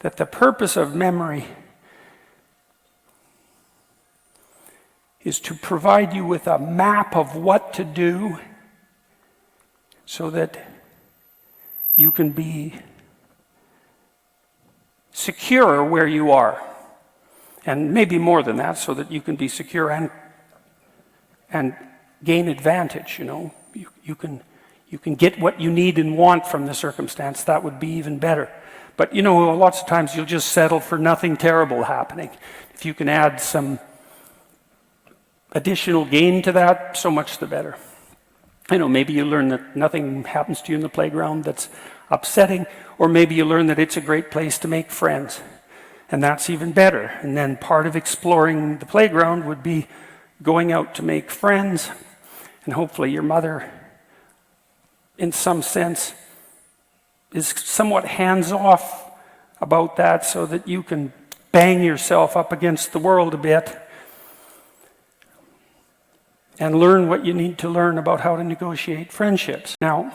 that the purpose of memory is to provide you with a map of what to do so that you can be secure where you are. And maybe more than that, so that you can be secure and gain advantage, you know. You can get what you need and want from the circumstance. That would be even better. But you know, lots of times you'll just settle for nothing terrible happening. If you can add some additional gain to that, so much the better. You know, maybe you learn that nothing happens to you in the playground that's upsetting, or maybe you learn that it's a great place to make friends. And that's even better. And then part of exploring the playground would be going out to make friends. And hopefully your mother, in some sense, is somewhat hands-off about that so that you can bang yourself up against the world a bit and learn what you need to learn about how to negotiate friendships. Now,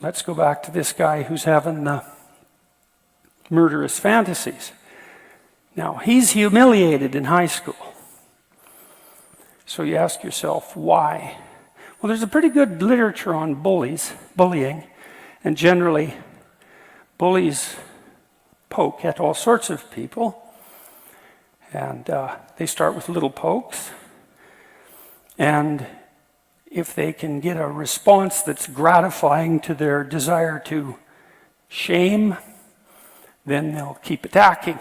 let's go back to this guy who's having the murderous fantasies. Now, he's humiliated in high school. So you ask yourself, why? Well, there's a pretty good literature on bullying, and generally, bullies poke at all sorts of people, and they start with little pokes, and if they can get a response that's gratifying to their desire to shame, then they'll keep attacking.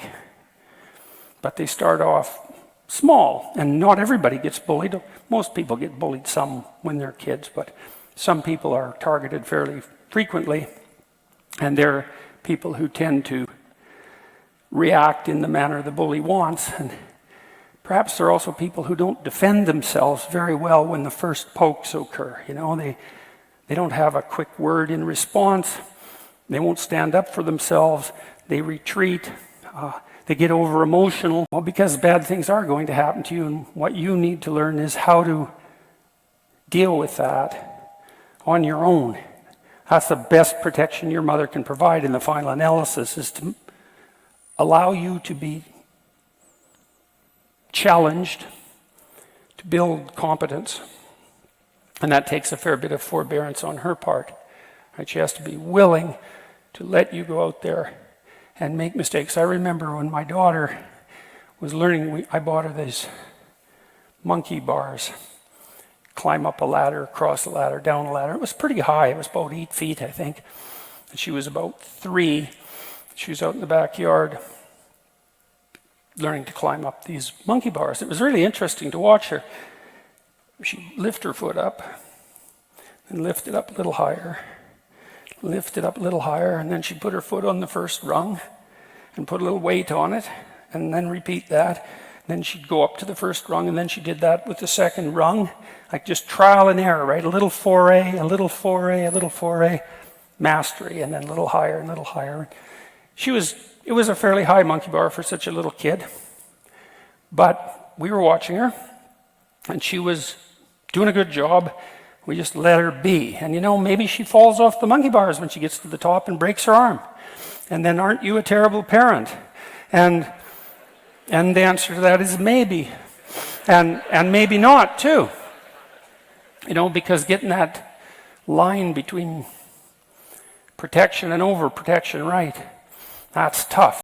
But they start off small, and not everybody gets bullied. Most people get bullied some when they're kids, but some people are targeted fairly frequently, and they're people who tend to react in the manner the bully wants. And perhaps there are also people who don't defend themselves very well when the first pokes occur. You know, they don't have a quick word in response. They won't stand up for themselves. They retreat. They get over emotional. Well, because bad things are going to happen to you, and what you need to learn is how to deal with that on your own. That's the best protection your mother can provide in the final analysis, is to allow you to be challenged, to build competence. And that takes a fair bit of forbearance on her part. Right? She has to be willing to let you go out there and make mistakes. I remember when my daughter was learning, I bought her these monkey bars. Climb up a ladder, across a ladder, down a ladder. It was pretty high. It was about 8 feet, I think. And she was about 3. She was out in the backyard learning to climb up these monkey bars. It was really interesting to watch her. She'd lift her foot up and lift it up a little higher, lift it up a little higher, and then she'd put her foot on the first rung and put a little weight on it, and then repeat that. Then she'd go up to the first rung, and then she did that with the second rung, like just trial and error, right? A little foray, a little foray, a little foray, mastery, and then a little higher and a little higher. It was a fairly high monkey bar for such a little kid, but we were watching her, and she was doing a good job. We just let her be. And you know, maybe she falls off the monkey bars when she gets to the top and breaks her arm. And then aren't you a terrible parent? And the answer to that is maybe. And maybe not, too. You know, because getting that line between protection and overprotection right, that's tough.